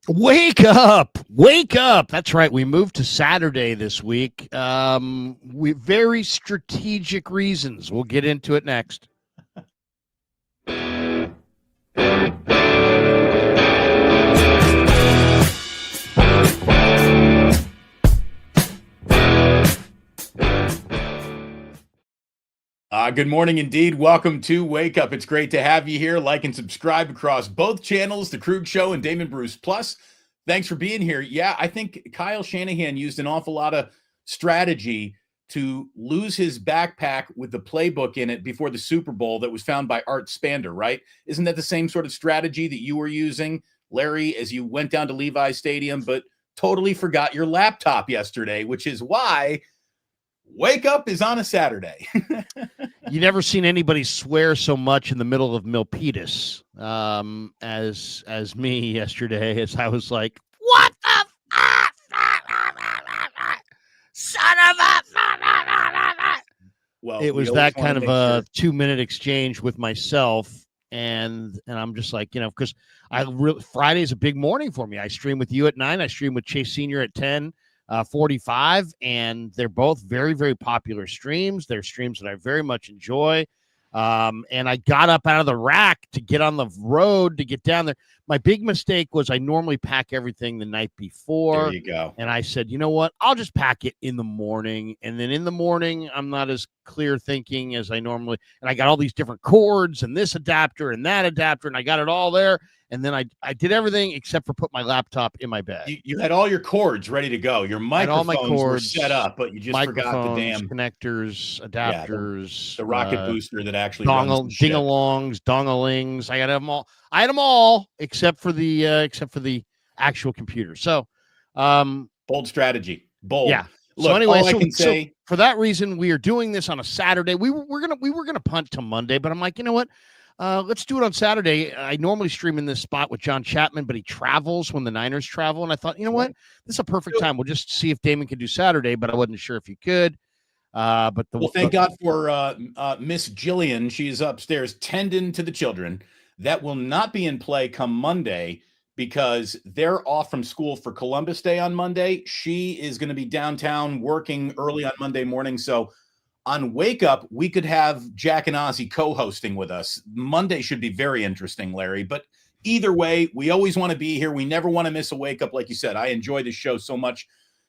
Wake up! Wake up! That's right. We moved to Saturday this week. We very strategic reasons. We'll get into it next. Good morning indeed. Welcome to Wake Up. It's great to have you here. Like and subscribe across both channels, The Krug Show and Damon Bruce Plus. Thanks for being here. Yeah, I think Kyle Shanahan used an awful lot of strategy to lose his backpack with the playbook in it before the Super Bowl that was found by Art Spander, right? Isn't that the same sort of strategy that you were using, Larry, as you went down to Levi Stadium, but totally forgot your laptop yesterday, which is why Wake Up is on a Saturday. You never seen anybody swear so much in the middle of Milpitas as me yesterday, as I was like, "What the son of a!" Well, it was that kind of a 2-minute exchange with myself, and I'm just like, because Friday is a big morning for me. I stream with you at 9. I stream with Chase Senior at 10:45, and they're both very, very popular streams. They're streams that I very much enjoy. And I got up out of the rack to get on the road to get down there. My big mistake was I normally pack everything the night before. There you go. And I said, you know what? I'll just pack it in the morning. And then in the morning, I'm not as clear thinking as I normally. And I got all these different cords and this adapter and that adapter, and I got it all there. And then I did everything except for put my laptop in my bag. You had all your cords ready to go. Your microphones were set up, but you just forgot the damn connectors, adapters, the rocket booster that actually ding-alongs, dongalings. I got them all. I had them all except for the actual computer. So, bold strategy. Bold. Yeah. Look, so anyway, so for that reason, we are doing this on a Saturday. We were gonna punt to Monday, but I'm like, you know what? Let's do it on Saturday. I normally stream in this spot with John Chapman, but he travels when the Niners travel. And I thought, you know what? This is a perfect time. We'll just see if Damon can do Saturday, but I wasn't sure if he could. Thank God for Miss Jillian. She's upstairs tending to the children. That will not be in play come Monday because they're off from school for Columbus Day on Monday. She is going to be downtown working early on Monday morning. So on Wake Up, we could have Jack and Ozzy co-hosting with us. Monday should be very interesting, Larry. But either way, we always want to be here. We never want to miss a Wake Up. Like you said, I enjoy this show so much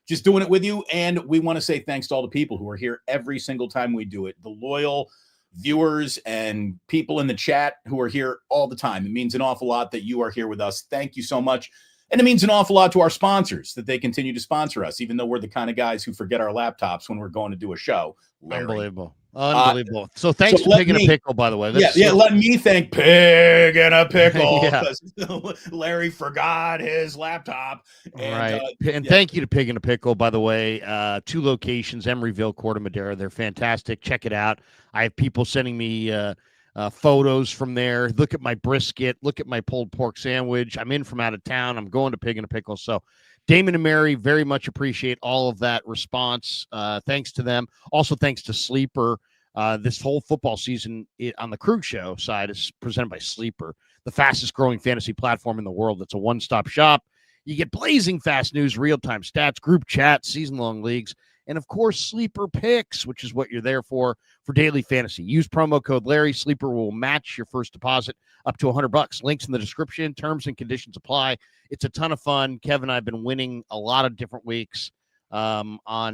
just doing it with you. And we want to say thanks to all the people who are here every single time we do it. The loyal viewers and people in the chat who are here all the time. It means an awful lot that you are here with us. Thank you so much. And it means an awful lot to our sponsors that they continue to sponsor us, even though we're the kind of guys who forget our laptops when we're going to do a show. Larry. Unbelievable. So thanks for Pig and a Pickle, by the way. Let me thank Pig and a Pickle because Larry forgot his laptop. And, thank you to Pig and a Pickle, by the way. 2 locations, Emeryville, Corte Madera. They're fantastic. Check it out. I have people sending me photos from there. Look at my brisket. Look at my pulled pork sandwich. I'm in from out of town. I'm going to Pig and a Pickle. So Damon and Mary very much appreciate all of that response. Thanks to them. Also, thanks to Sleeper. This whole football season on the Krug Show side is presented by Sleeper, the fastest growing fantasy platform in the world. That's a one-stop shop. You get blazing fast news, real-time stats, group chats, season-long leagues, and, of course, Sleeper Picks, which is what you're there for daily fantasy. Use promo code Larry. Sleeper will match your first deposit up to $100. Links in the description. Terms and conditions apply. It's a ton of fun. Kevin and I have been winning a lot of different weeks. I've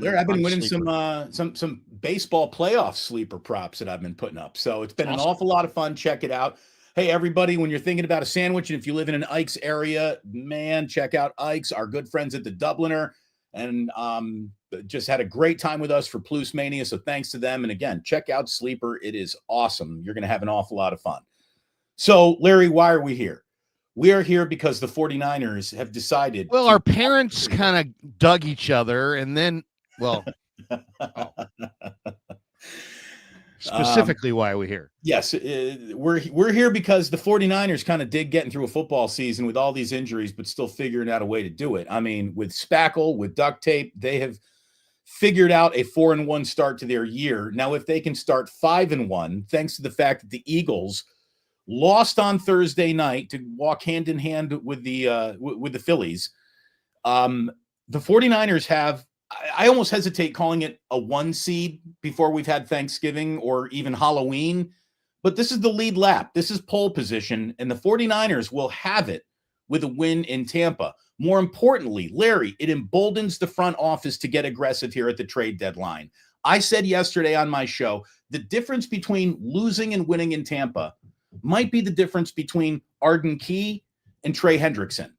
been winning some baseball playoff sleeper props that I've been putting up. So it's been an awful lot of fun. Check it out. Hey, everybody, when you're thinking about a sandwich, and if you live in an Ike's area, man, check out Ike's, our good friends at the Dubliner. And just had a great time with us for Plus Mania. So thanks to them. And again, check out Sleeper. It is awesome. You're going to have an awful lot of fun. So, Larry, why are we here? We are here because the 49ers have decided. Well, our parents kind of dug each other, and then, specifically why are we here? Yes, we're here because the 49ers kind of did getting through a football season with all these injuries, but still figuring out a way to do it. I mean, with spackle, with duct tape, they have figured out a 4-1 start to their year. Now, if they can start 5-1, thanks to the fact that the Eagles lost on Thursday night to walk hand in hand with the Phillies. The 49ers have, I almost hesitate calling it a 1 seed before we've had Thanksgiving or even Halloween, but this is the lead lap. This is pole position, and the 49ers will have it with a win in Tampa. More importantly, Larry, it emboldens the front office to get aggressive here at the trade deadline. I said yesterday on my show, the difference between losing and winning in Tampa might be the difference between Arden Key and Trey Hendrickson.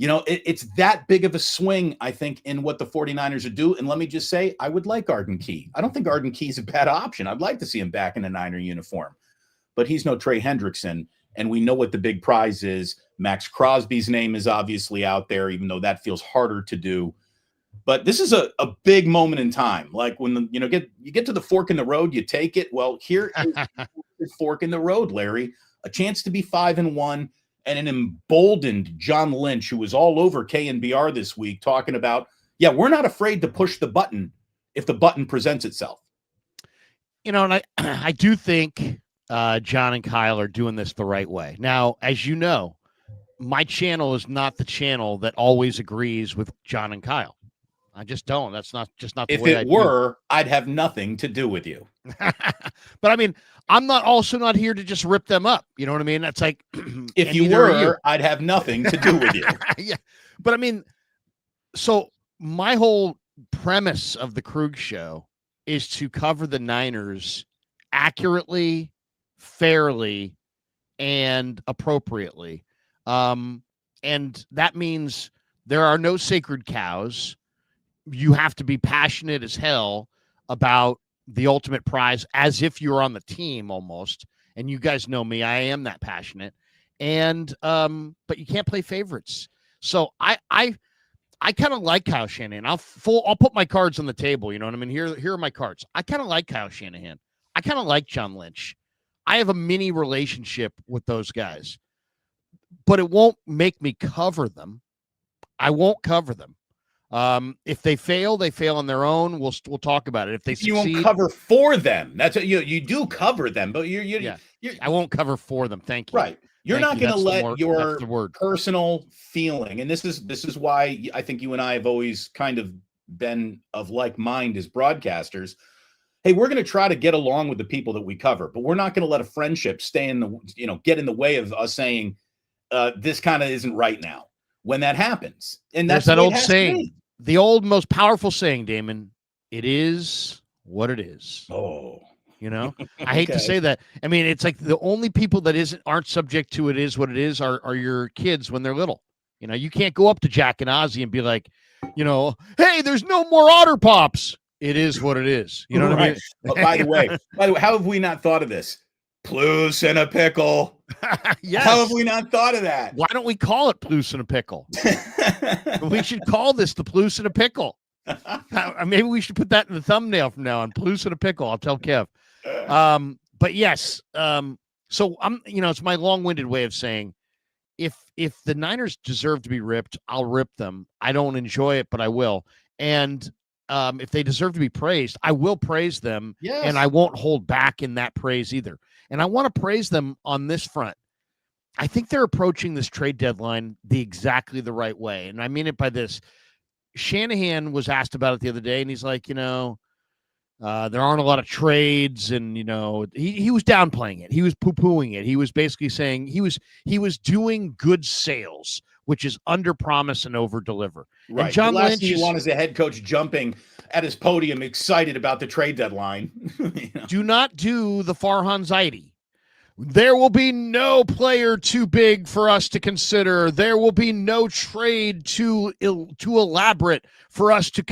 It's that big of a swing, I think, in what the 49ers would do. And let me just say, I would like Arden Key. I don't think Arden Key is a bad option. I'd like to see him back in a Niner uniform. But he's no Trey Hendrickson, and we know what the big prize is. Max Crosby's name is obviously out there, even though that feels harder to do. But this is a big moment in time. Like when you get to the fork in the road, you take it. Well, here is the fork in the road, Larry. A chance to be 5-1, and an emboldened John Lynch, who was all over KNBR this week, talking about, we're not afraid to push the button if the button presents itself. And I do think John and Kyle are doing this the right way. Now, as you know, my channel is not the channel that always agrees with John and Kyle. I just don't. That's not the if way it were, I'd have nothing to do with you. But I mean, I'm not here to just rip them up. You know what I mean? That's like, if you were, I'd have nothing to do with you. Yeah. But I mean, so my whole premise of the Krug show is to cover the Niners accurately, fairly, and appropriately. And that means there are no sacred cows. You have to be passionate as hell about the ultimate prize, as if you're on the team almost. And you guys know me, I am that passionate. And but you can't play favorites. So I kind of like Kyle Shanahan. I'll put my cards on the table. You know what I mean? Here are my cards. I kind of like Kyle Shanahan. I kind of like John Lynch. I have a mini relationship with those guys, but it won't make me cover them. I won't cover them. If they fail on their own. We'll talk about it. If they succeed, you won't cover for them. That's what you do cover them, but you're I won't cover for them. Thank you. Right. You're not going to let your personal feeling, and this is why I think you and I have always kind of been of like mind as broadcasters. Hey, we're going to try to get along with the people that we cover, but we're not going to let a friendship stay get in the way of us saying this kind of isn't right now when that happens. And that's that old saying, the old most powerful saying, Damon, it is what it is. Oh, I hate to say that. I mean, it's like the only people that aren't subject to it is what it is are your kids when they're little. You can't go up to Jack and Ozzy and be like, hey, there's no more Otter Pops. It is what it is. You know what I mean? Oh, by the way, how have we not thought of this? Plus and a pickle. Yes. How have we not thought of that? Why don't we call it Plus and a pickle? We should call this the Plus and a pickle. Maybe we should put that in the thumbnail from now on. Plus and a pickle. I'll tell Kev. But yes. So it's my long-winded way of saying, if the Niners deserve to be ripped, I'll rip them. I don't enjoy it, but I will. And if they deserve to be praised, I will praise them. Yes. And I won't hold back in that praise either. And I want to praise them on this front. I think they're approaching this trade deadline exactly the right way. And I mean it by this. Shanahan was asked about it the other day, and he's like, there aren't a lot of trades, and he was downplaying it. He was poo-pooing it. He was basically saying he was doing good sales, which is under promise and over deliver. Right. And John the last Lynch thing you want is a head coach jumping at his podium, excited about the trade deadline. Do not do the Farhan Zaidi. There will be no player too big for us to consider. There will be no trade too elaborate for us to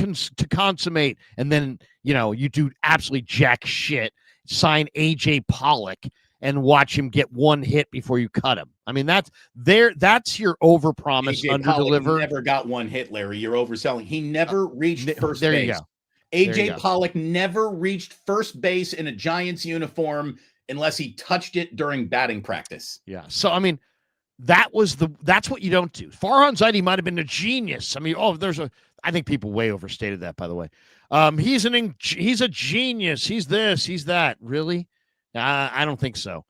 consummate. And then, you do absolutely jack shit, sign AJ Pollock, and watch him get one hit before you cut him. I mean, that's your overpromise, under-deliver. Never got one hit, Larry. You're overselling. He never reached first there base. You go. AJ Pollock never reached first base in a Giants uniform unless he touched it during batting practice. Yeah. So, I mean, that's what you don't do. Farhan Zaidi might have been a genius. I mean, I think people way overstated that, by the way. He's a genius. He's this, he's that. Really? I don't think so.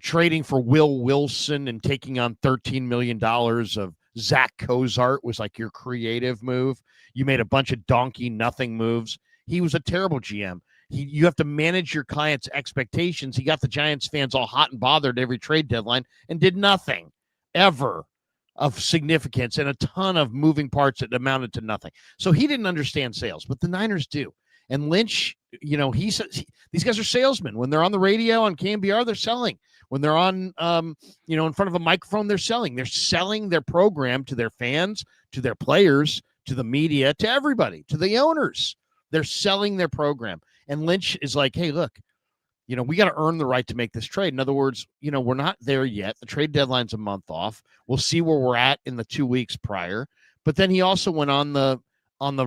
trading for Will Wilson and taking on $13 million of Zach Cozart was like your creative move. You made a bunch of donkey nothing moves. He was a terrible GM. You have to manage your clients' expectations. He got the Giants fans all hot and bothered every trade deadline and did nothing ever of significance and a ton of moving parts that amounted to nothing. So he didn't understand sales, but the Niners do. And Lynch, he says these guys are salesmen. When they're on the radio on KMBR, they're selling. When they're on, in front of a microphone, they're selling. They're selling their program to their fans, to their players, to the media, to everybody, to the owners. They're selling their program. And Lynch is like, hey, look, we got to earn the right to make this trade. In other words, we're not there yet. The trade deadline's a month off. We'll see where we're at in the 2 weeks prior. But then he also went on the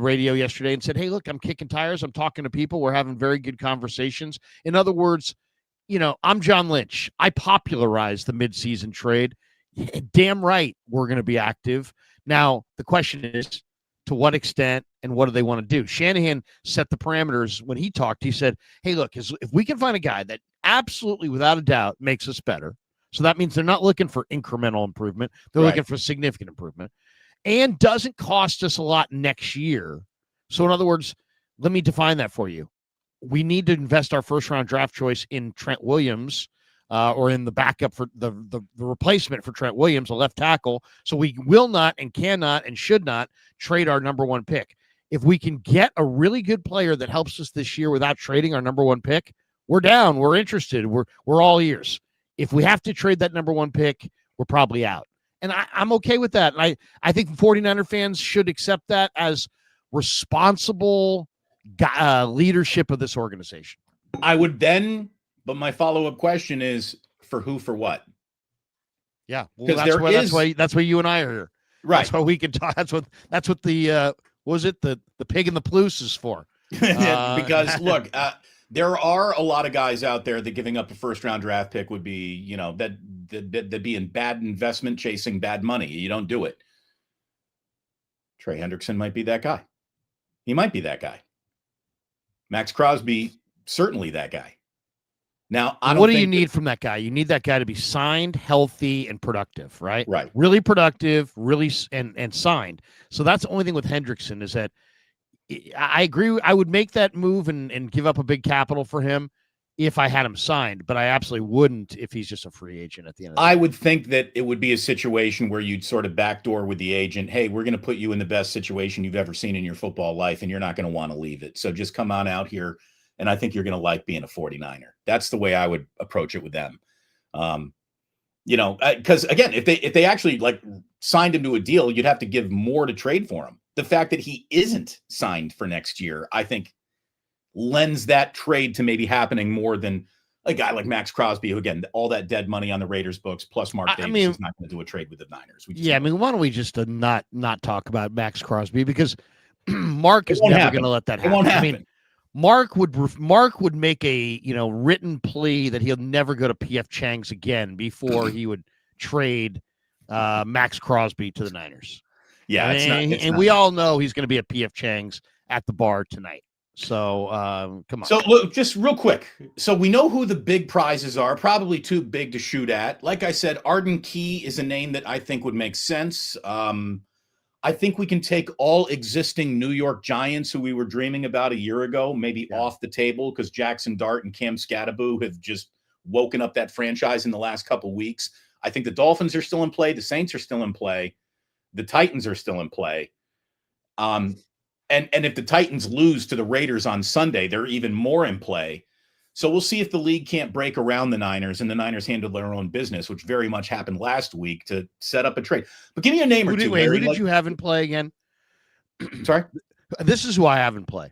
radio yesterday and said, hey, look, I'm kicking tires. I'm talking to people. We're having very good conversations. In other words, I'm John Lynch. I popularized the midseason trade. Damn right we're going to be active. Now, the question is, to what extent and what do they want to do? Shanahan set the parameters when he talked. He said, hey, look, if we can find a guy that absolutely, without a doubt, makes us better, so that means they're not looking for incremental improvement. They're looking for significant improvement and doesn't cost us a lot next year. So in other words, let me define that for you. We need to invest our first-round draft choice in Trent Williams or in the backup for the replacement for Trent Williams, a left tackle. So we will not and cannot and should not trade our number one pick. If we can get a really good player that helps us this year without trading our number one pick, we're down. We're interested. We're all ears. If we have to trade that number one pick, we're probably out. And I'm okay with that. And I think 49er fans should accept that as responsible leadership of this organization. I would then, but my follow-up question is, for who, for what? Yeah, well, that's why you and I are here. Right. That's why we can talk. That's what the the pig and the Palouse is for. Because look, there are a lot of guys out there that giving up a first-round draft pick would be, that'd be in bad investment, chasing bad money. You don't do it. Trey Hendrickson might be that guy. He might be that guy. Max Crosby, certainly that guy. Now, what do you need from that guy? You need that guy to be signed, healthy, and productive, right? Right. Really productive, really and signed. So that's the only thing with Hendrickson is that I agree. I would make that move and give up a big capital for him if I had him signed, but I absolutely wouldn't if he's just a free agent at the end of the day. I would think that it would be a situation where you'd sort of backdoor with the agent. Hey, we're going to put you in the best situation you've ever seen in your football life, and you're not going to want to leave it. So just come on out here. And I think you're going to like being a 49er. That's the way I would approach it with them. Because again, if they actually signed him to a deal, you'd have to give more to trade for him. The fact that he isn't signed for next year, I think, lends that trade to maybe happening more than a guy like Max Crosby, who, again, all that dead money on the Raiders books, plus Mark Davis is not going to do a trade with the Niners. Why don't we just not talk about Max Crosby, because Mark is never going to let that happen. It won't happen. Mark would make a written plea that he'll never go to PF Chang's again before he would trade Max Crosby to the Niners. Yeah, and we all know he's going to be at PF Chang's at the bar tonight. So come on. So look, just real quick. So we know who the big prizes are. Probably too big to shoot at. Like I said, Arden Key is a name that I think would make sense. I think we can take all existing New York Giants who we were dreaming about a year ago, maybe off the table, because Jackson Dart and Cam Scatteraboo have just woken up that franchise in the last couple of weeks. I think the Dolphins are still in play. The Saints are still in play. The Titans are still in play. And if the Titans lose to the Raiders on Sunday, they're even more in play. So we'll see if the league can't break around the Niners and the Niners handle their own business, which very much happened last week, to set up a trade. But give me a name or two. Who did you have in play again? Sorry? This is who I have in play.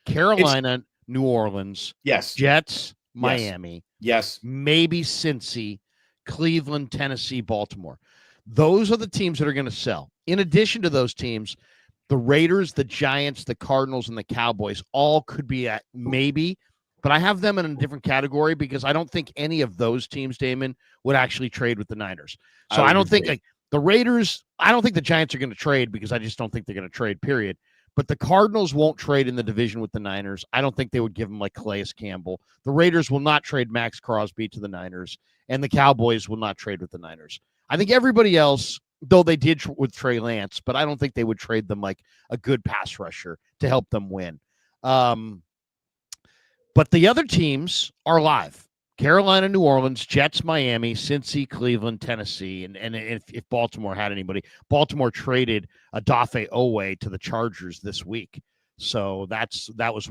Carolina, New Orleans. Yes. Jets, Miami. Yes. Maybe Cincy, Cleveland, Tennessee, Baltimore. Those are the teams that are going to sell. In addition to those teams, the Raiders, the Giants, the Cardinals, and the Cowboys all could be at maybe. But I have them in a different category because I don't think any of those teams, Damon, would actually trade with the Niners. So I don't think the Raiders, I don't think the Giants are going to trade because I just don't think they're going to trade, period. But the Cardinals won't trade in the division with the Niners. I don't think they would give them like Calais Campbell. The Raiders will not trade Max Crosby to the Niners. and the Cowboys will not trade with the Niners. I think everybody else, though they did with Trey Lance, but I don't think they would trade them like a good pass rusher to help them win. But the other teams are live. Carolina, New Orleans, Jets, Miami, Cincy, Cleveland, Tennessee. And if Baltimore had anybody, Baltimore traded Odafe Owe to the Chargers this week. So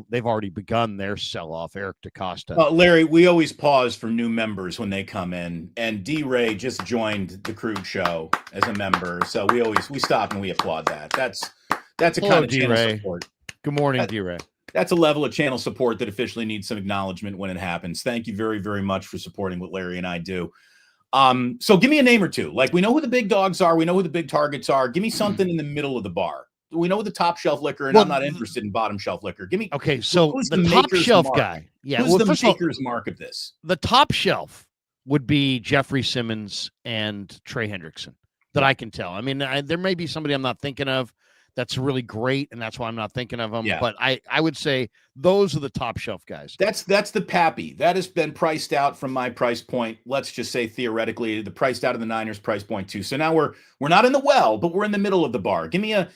they've already begun their sell-off. Eric DeCosta. Larry, we always pause for new members when they come in, and D-Ray just joined the Krug show as a member. So we stop and we applaud that. That's a Hello, kind of D-Ray. channel support. Good morning, D-Ray. That's a level of channel support that officially needs some acknowledgement when it happens. Thank you very, very much for supporting what Larry and I do. So give me a name or two. Like, we know who the big dogs are. We know who the big targets are. Give me something in the middle of the bar. We know the top shelf liquor, and I'm not interested in bottom shelf liquor. Give me so the top shelf guy. Yeah, who's the maker's mark of this? The top shelf would be Jeffrey Simmons and Trey Hendrickson, that I can tell. I mean, there may be somebody I'm not thinking of that's really great, and that's why I'm not thinking of them. Yeah. But I would say those are the top shelf guys. That's the Pappy. That has been priced out from my price point. Let's just say theoretically, the priced out of the Niners price point too. So now we're not in the well, but we're in the middle of the bar. Give me a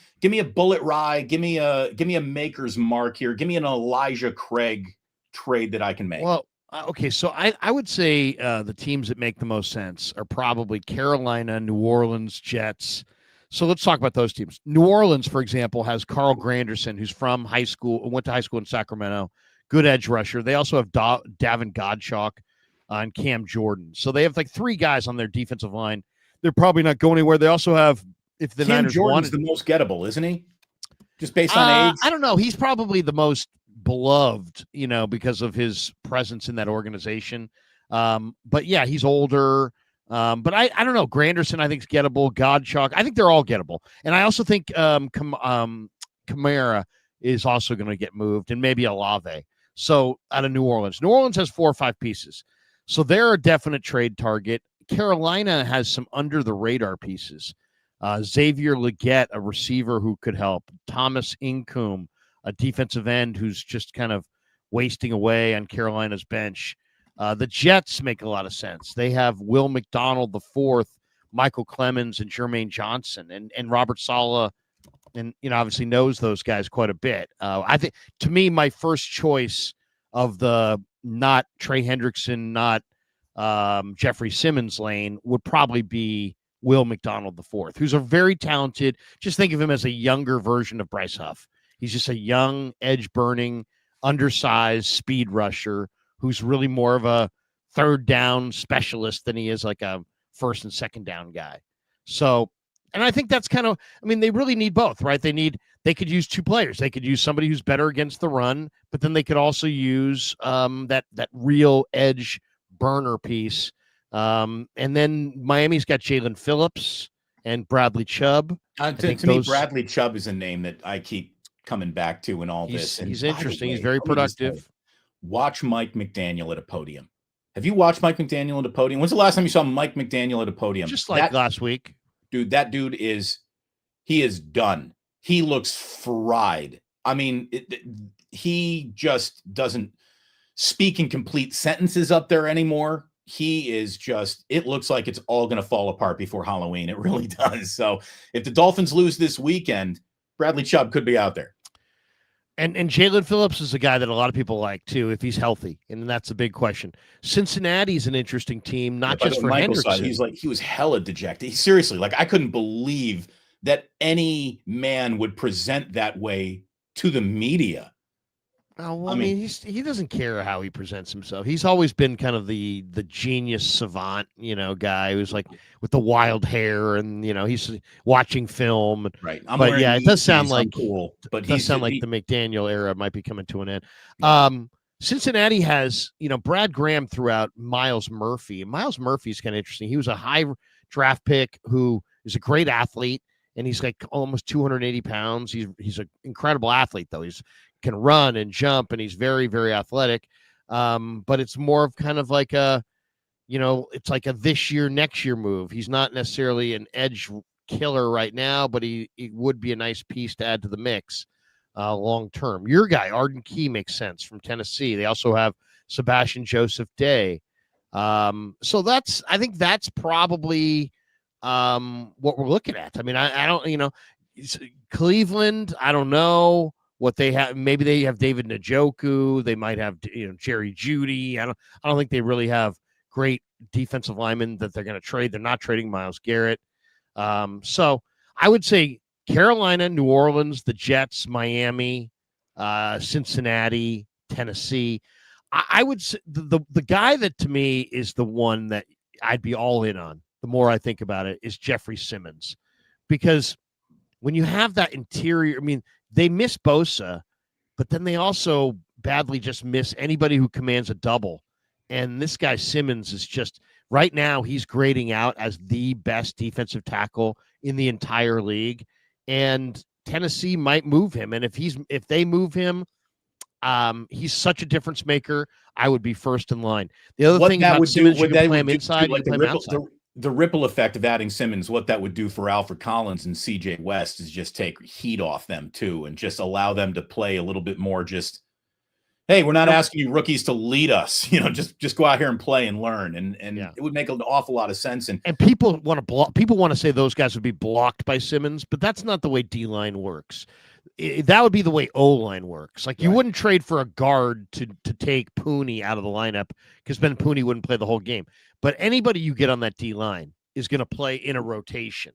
bullet rye. Give me a maker's mark here. Give me an Elijah Craig trade that I can make. Well, okay. So I would say the teams that make the most sense are probably Carolina, New Orleans, Jets. So let's talk about those teams. New Orleans, for example, has Carl Granderson, who's from high school, went to high school in Sacramento, good edge rusher. They also have Davin Godchak and Cam Jordan. So they have like three guys on their defensive line. They're probably not going anywhere. They also have, if the Cam Niners Jordan's the most gettable, isn't he? Just based on age? I don't know. He's probably the most beloved, because of his presence in that organization. But yeah, he's older. But I don't know. Granderson, I think, is gettable. Godchak, I think they're all gettable. And I also think Kamara is also going to get moved, and maybe Olave. So out of New Orleans. New Orleans has 4 or 5 pieces. So they're a definite trade target. Carolina has some under-the-radar pieces. Xavier Legette, a receiver who could help. Thomas Incoom, a defensive end who's just kind of wasting away on Carolina's bench. The Jets make a lot of sense. They have Will McDonald IV, Michael Clemens, and Jermaine Johnson, and Robert Saleh, and obviously knows those guys quite a bit. I think, to me, my first choice of the not Trey Hendrickson, not Jeffrey Simmons lane would probably be Will McDonald IV, who's a very talented. Just think of him as a younger version of Bryce Huff. He's just a young, edge-burning, undersized speed rusher who's really more of a third down specialist than he is like a first and second down guy. So, and I think that's kind of, they really need both, right? They could use 2 players. They could use somebody who's better against the run, but then they could also use that real edge burner piece. And then Miami's got Jalen Phillips and Bradley Chubb. To me, Bradley Chubb is a name that I keep coming back to in all this. And he's interesting. He's very productive. Watch Mike McDaniel at a podium. Have you watched Mike McDaniel at a podium? When's the last time you saw Mike McDaniel at a podium? Just like last week. Dude, that dude he is done. He looks fried. He just doesn't speak in complete sentences up there anymore. He is just, it looks like it's all going to fall apart before Halloween. It really does. So if the Dolphins lose this weekend, Bradley Chubb could be out there. And Jalen Phillips is a guy that a lot of people like, too, if he's healthy. And that's a big question. Cincinnati's an interesting team, not just for Hendrickson. He was hella dejected. Seriously, I couldn't believe that any man would present that way to the media. Oh, well, he doesn't care how he presents himself. He's always been kind of the genius savant, guy who's like with the wild hair and, he's watching film. Right. But yeah, it does sound like cool. But it does sound like the McDaniel era might be coming to an end. Yeah. Cincinnati has, Brad Graham threw out Miles Murphy. And Miles Murphy's kind of interesting. He was a high draft pick who is a great athlete, and he's like almost 280 pounds. He's an incredible athlete, though. He's can run and jump, and he's very, very athletic. But it's more of kind of like it's like a this year, next year move. He's not necessarily an edge killer right now, but he would be a nice piece to add to the mix long term. Your guy, Arden Key, makes sense from Tennessee. They also have Sebastian Joseph Day. So I think that's probably what we're looking at. I mean, I don't, Cleveland, I don't know what they have. Maybe they have David Njoku. They might have, Jerry Jeudy. I don't think they really have great defensive linemen that they're going to trade. They're not trading Myles Garrett. So I would say Carolina, New Orleans, the Jets, Miami, Cincinnati, Tennessee. I would say the guy that to me is the one that I'd be all in on, the more I think about it, is Jeffrey Simmons. Because when you have that interior, I mean, they miss Bosa, but then they also badly just miss anybody who commands a double. And this guy Simmons is just, right now, he's grading out as the best defensive tackle in the entire league. And Tennessee might move him. And if they move him, he's such a difference maker. I would be first in line. The other thing about Simmons, you can play him inside, you can play him outside. The ripple effect of adding Simmons, what that would do for Alfred Collins and CJ West is just take heat off them too, and just allow them to play a little bit more. Just, hey, we're not asking you rookies to lead us. Just go out here and play and learn, and it would make an awful lot of sense. And people want to block. People want to say those guys would be blocked by Simmons, but that's not the way D-line works. That would be the way O-line works. Like, you wouldn't trade for a guard to take Pooney out of the lineup, because Ben Pooney wouldn't play the whole game. But anybody you get on that D-line is going to play in a rotation.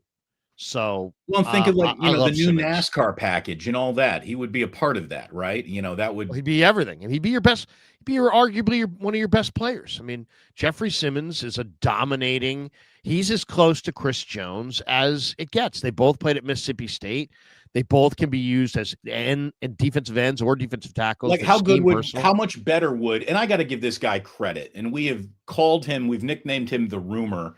So, well, I'm thinking the new Simmons. NASCAR package and all that. He would be a part of that, right? That would. He'd be everything, and he'd be your best. He'd be arguably one of your best players. I mean, Jeffrey Simmons is a dominating. He's as close to Chris Jones as it gets. They both played at Mississippi State. They both can be used as and defensive ends or defensive tackles. Like, how much better would, and I got to give this guy credit, and we've nicknamed him the Rumor,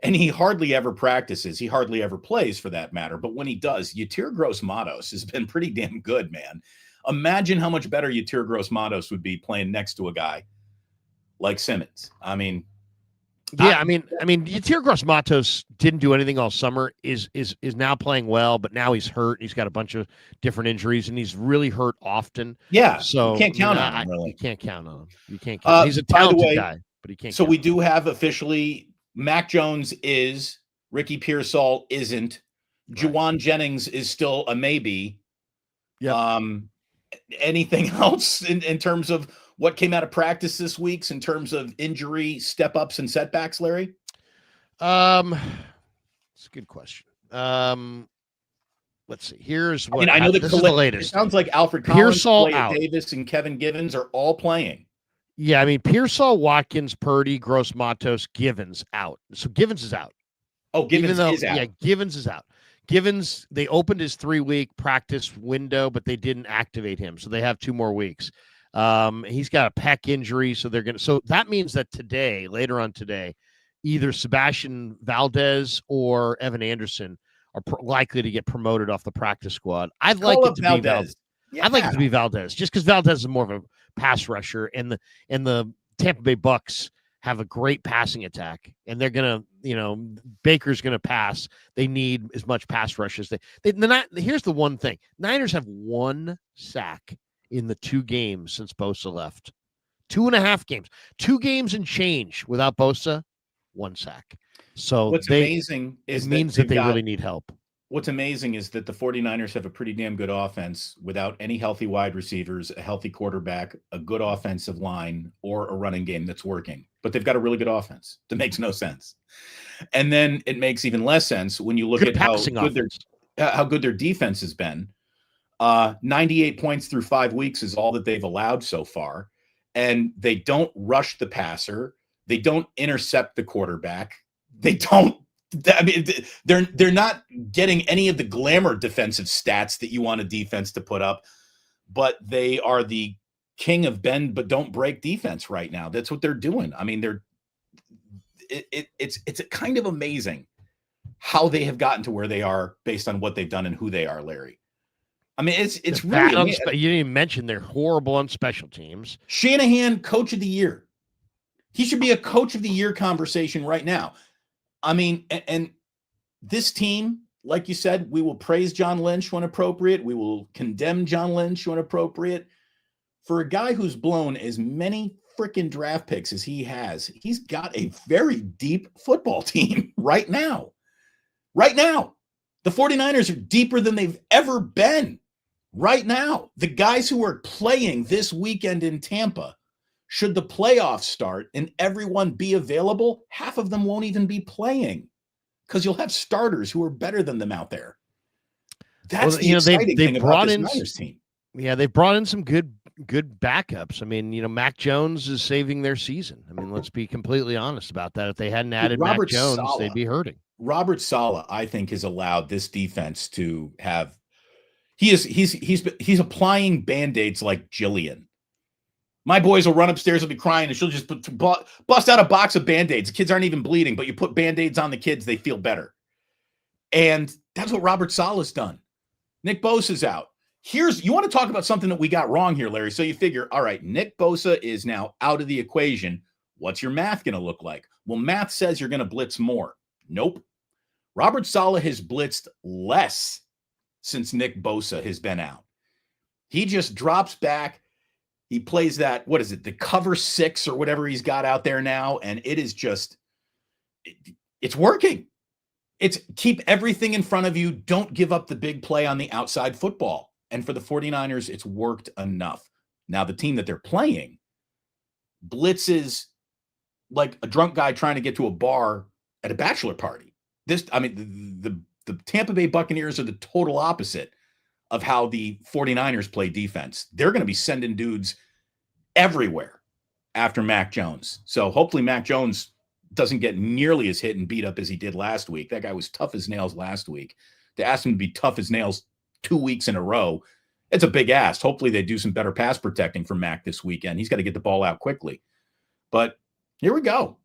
and he hardly ever practices. He hardly ever plays, for that matter. But when he does, Yetur Gross-Matos has been pretty damn good, man. Imagine how much better Yetur Gross-Matos would be playing next to a guy like Simmons. I mean, Yetur Gross-Matos didn't do anything all summer. Is now playing well, but now he's hurt. He's got a bunch of different injuries, and he's really hurt often. Yeah, so you can't count on him. Really, you can't count on him. You can't. Count He's a talented guy, but he can't. So we do have officially Mac Jones is, Ricky Pearsall isn't, right. Juwan Jennings is still a maybe. Yeah. Anything else in terms of what came out of practice this week in terms of injury, step-ups, and setbacks, Larry? It's a good question. Let's see. Here's what I know this is the latest. It sounds like Alfred Collins, Davis, and Kevin Givens are all playing. Yeah, I mean, Pearsall, Watkins, Purdy, Gross-Matos, Givens out. So Givens is out. Oh, Givens is out. Yeah, Givens is out. Givens, they opened his 3-week practice window, but they didn't activate him, so they have 2 more weeks. He's got a pec injury, so that means that later on today, either Sebastian Valdez or Evan Anderson are likely to get promoted off the practice squad. I'd like it to be Valdez. Yeah. I'd like it to be Valdez, just because Valdez is more of a pass rusher, and the Tampa Bay Bucks have a great passing attack, and they're gonna, Baker's gonna pass. They need as much pass rush as here's the one thing: Niners have 1 sack in the 2 games since Bosa left. 2.5 games, 2 games and change without Bosa, 1 sack. So what's amazing is it means that they really need help. What's amazing is that the 49ers have a pretty damn good offense without any healthy wide receivers, a healthy quarterback, a good offensive line, or a running game that's working. But they've got a really good offense. That makes no sense. And then it makes even less sense when you look at how good their defense has been. 98 points through 5 weeks is all that they've allowed so far. And they don't rush the passer. They don't intercept the quarterback. They're not getting any of the glamour defensive stats that you want a defense to put up, but they are the king of bend but don't break defense right now. That's what they're doing. I mean, it's kind of amazing how they have gotten to where they are based on what they've done and who they are, Larry. I mean, it's really you didn't even mention they're horrible on special teams. Shanahan, coach of the year. He should be a coach of the year conversation right now. I mean, and this team, like you said, we will praise John Lynch when appropriate. We will condemn John Lynch when appropriate. for a guy who's blown as many freaking draft picks as he has, he's got a very deep football team right now. Right now. The 49ers are deeper than they've ever been right now. The guys who are playing this weekend in Tampa, should the playoffs start and everyone be available, half of them won't even be playing because you'll have starters who are better than them out there. That's the exciting thing about this Niners team. Yeah, they brought in some good backups. I mean, Mac Jones is saving their season. I mean, let's be completely honest about that. If they hadn't added Mac Jones, they'd be hurting. Robert Saleh, I think, has allowed this defense to have. He's applying Band-Aids like Jillian. My boys will run upstairs and be crying, and she'll just bust out a box of Band-Aids. The kids aren't even bleeding, but you put Band-Aids on the kids, they feel better. And that's what Robert Saleh's done. Nick Bosa's out. You want to talk about something that we got wrong here, Larry. So you figure, all right, Nick Bosa is now out of the equation. What's your math going to look like? Well, math says you're going to blitz more. Nope. Robert Saleh has blitzed less since Nick Bosa has been out. He just drops back. He plays that, what is it, the cover 6 or whatever he's got out there now, and it is just, it's working. It's keep everything in front of you. Don't give up the big play on the outside football. And for the 49ers, it's worked enough. Now, the team that they're playing blitzes like a drunk guy trying to get to a bar at a bachelor party. The Tampa Bay Buccaneers are the total opposite of how the 49ers play defense. They're going to be sending dudes everywhere after Mac Jones. So hopefully Mac Jones doesn't get nearly as hit and beat up as he did last week. That guy was tough as nails last week. To ask him to be tough as nails 2 weeks in a row, it's a big ask. Hopefully they do some better pass protecting for Mac this weekend. He's got to get the ball out quickly. But here we go.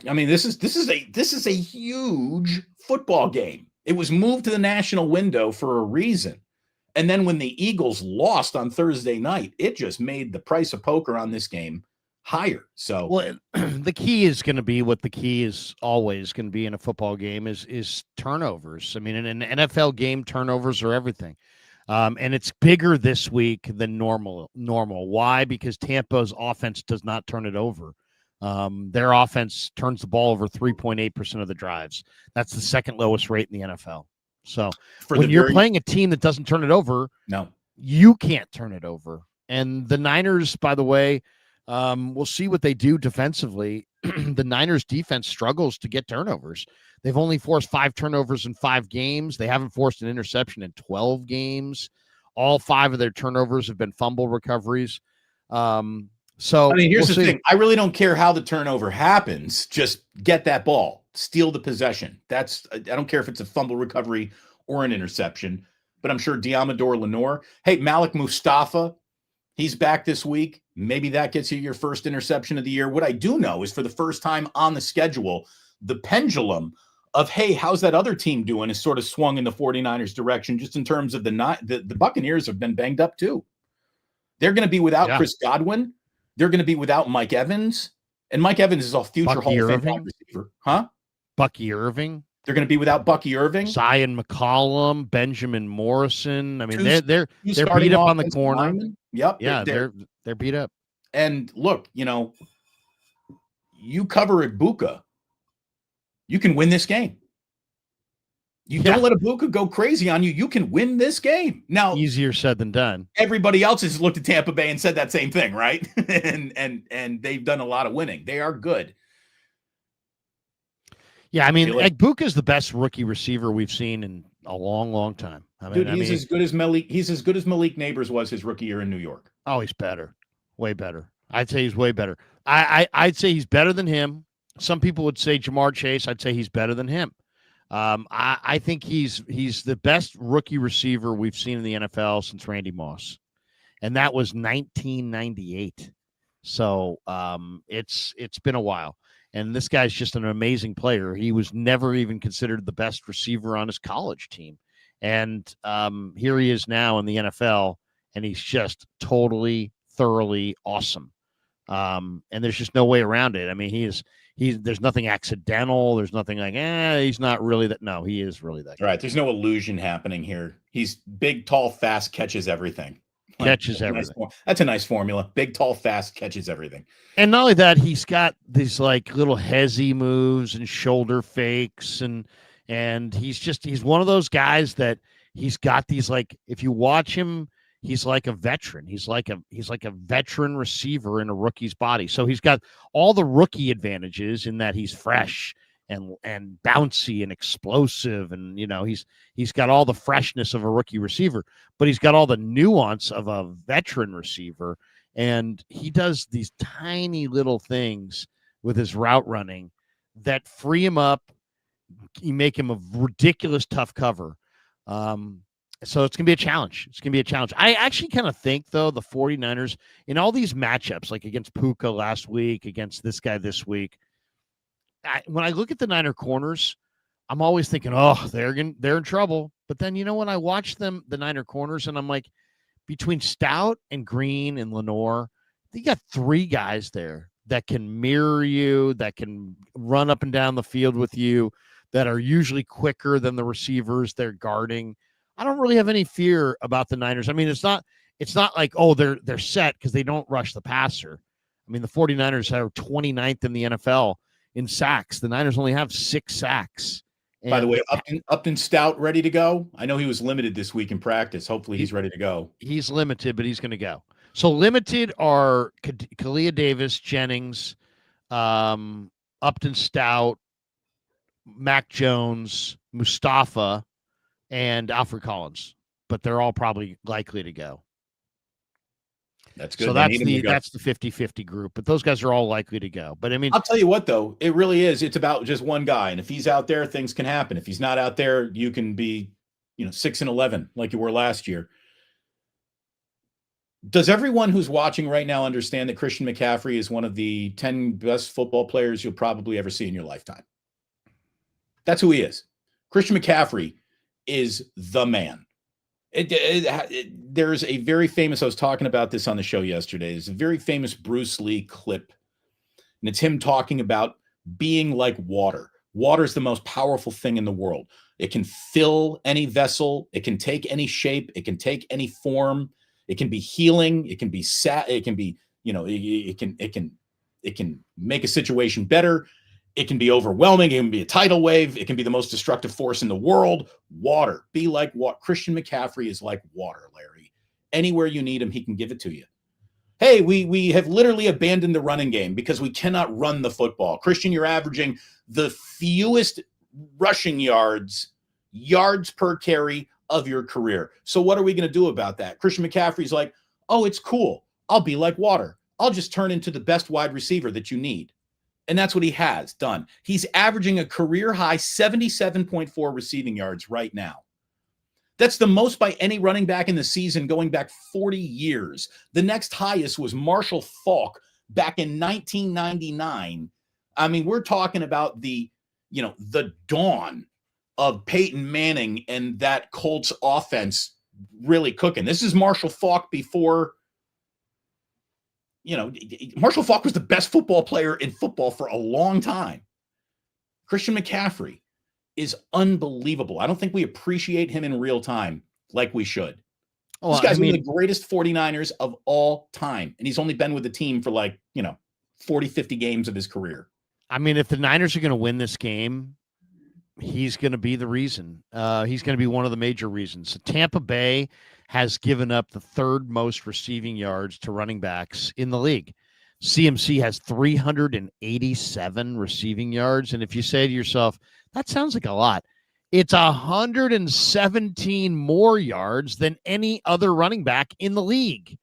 I mean, this is a huge football game. It was moved to the national window for a reason. And then when the Eagles lost on Thursday night, it just made the price of poker on this game higher. So, well, the key is going to be what the key is always going to be in a football game is turnovers. I mean, in an NFL game, turnovers are everything. And it's bigger this week than normal. Why? Because Tampa's offense does not turn it over. Their offense turns the ball over 3.8% of the drives. That's the second lowest rate in the NFL. So when you're playing a team that doesn't turn it over, no, you can't turn it over. And the Niners, by the way, we'll see what they do defensively. The Niners defense struggles to get turnovers. They've only forced 5 turnovers in 5 games. They haven't forced an interception in 12 games. All 5 of their turnovers have been fumble recoveries. So I mean, here's the thing. I really don't care how the turnover happens. Just get that ball, steal the possession. I don't care if it's a fumble recovery or an interception, but I'm sure Diamador Lenore. Hey, Malik Mustafa, he's back this week. Maybe that gets you your first interception of the year. What I do know is for the first time on the schedule, the pendulum of, hey, how's that other team doing is sort of swung in the 49ers direction, just in terms of the Buccaneers have been banged up too. They're going to be without Chris Godwin. They're going to be without Mike Evans. And Mike Evans is a future Hall of Fame receiver. Huh? Bucky Irving. They're going to be without Bucky Irving. Zion McCollum, Benjamin Morrison. I mean, they're beat up on the corner. Linemen. Yep. Yeah, they're beat up. And look, you cover Puka, you can win this game. You don't let a Puka go crazy on you. You can win this game. Now, easier said than done. Everybody else has looked at Tampa Bay and said that same thing, right? and they've done a lot of winning. They are good. Yeah, I mean, Puka is the best rookie receiver we've seen in a long, long time. He's as good as Malik. He's as good as Malik Neighbors was his rookie year in New York. Oh, he's better, way better. I'd say he's way better. I'd say he's better than him. Some people would say Jamar Chase. I'd say he's better than him. I think he's the best rookie receiver we've seen in the NFL since Randy Moss, and that was 1998. So it's been a while, and this guy's just an amazing player. He was never even considered the best receiver on his college team, and here he is now in the NFL, and he's just totally, thoroughly awesome. And there's just no way around it. I mean, there's nothing accidental. There's nothing like, he's not really that. No, he is really that. Right. There's no illusion happening here. He's big, tall, fast, catches everything. Catches everything. That's a nice formula. Big, tall, fast, catches everything. And not only that, he's got these like little hezzy moves and shoulder fakes, and he's one of those guys that he's got these, like, if you watch him, he's like a veteran. He's like a veteran receiver in a rookie's body. So he's got all the rookie advantages in that he's fresh and bouncy and explosive, and he's got all the freshness of a rookie receiver, but he's got all the nuance of a veteran receiver, and he does these tiny little things with his route running that free him up. You make him a ridiculous tough cover. So it's going to be a challenge. I actually kind of think, though, the 49ers in all these matchups, like against Puka last week, against this guy this week, when I look at the Niner corners, I'm always thinking, oh, they're in trouble. But then, when I watch the Niner corners, and I'm like, between Stout and Green and Lenore, they got three guys there that can mirror you, that can run up and down the field with you, that are usually quicker than the receivers they're guarding. I don't really have any fear about the Niners. I mean, it's not like, oh, they're set because they don't rush the passer. I mean, the 49ers are 29th in the NFL in sacks. The Niners only have 6 sacks. By the way, Upton Stout ready to go? I know he was limited this week in practice. Hopefully he's ready to go. He's limited, but he's going to go. So limited are Kalia Davis, Jennings, Upton Stout, Mac Jones, Mustafa, and Alfred Collins. But they're all probably likely to go. That's good. So that's the 50-50 group, but those guys are all likely to go. But I mean, I'll tell you what, though, it really is. It's about just one guy, and if he's out there, things can happen. If he's not out there, you can be, 6-11 like you were last year. Does everyone who's watching right now understand that Christian McCaffrey is one of the 10 best football players you'll probably ever see in your lifetime? That's who he is. Christian McCaffrey is the man. There's a very famous, I was talking about this on the show yesterday, there's a very famous Bruce Lee clip, and it's him talking about being like water. Water is the most powerful thing in the world. It can fill any vessel. It can take any shape. It can take any form. It can be healing. It can be it can be, it can make a situation better. It can be overwhelming. It can be a tidal wave. It can be the most destructive force in the world. Water. Be like what? Christian McCaffrey is like water, Larry. Anywhere you need him, he can give it to you. Hey, we have literally abandoned the running game because we cannot run the football. Christian, you're averaging the fewest rushing yards per carry of your career. So what are we going to do about that? Christian McCaffrey's like, oh, it's cool. I'll be like water. I'll just turn into the best wide receiver that you need. And that's what he has done. He's averaging a career high 77.4 receiving yards right now. That's the most by any running back in the season going back 40 years. The next highest was Marshall Faulk back in 1999. I mean, we're talking about the dawn of Peyton Manning and that Colts offense really cooking. This is Marshall Faulk before, Marshall Faulk was the best football player in football for a long time. Christian McCaffrey is unbelievable. I don't think we appreciate him in real time like we should. This guy's one of the greatest 49ers of all time, and he's only been with the team for 40, 50 games of his career. I mean, if the Niners are going to win this game, he's going to be the reason. He's going to be one of the major reasons. So Tampa Bay has given up the 3rd most receiving yards to running backs in the league. CMC has 387 receiving yards. And if you say to yourself, that sounds like a lot, it's 117 more yards than any other running back in the league.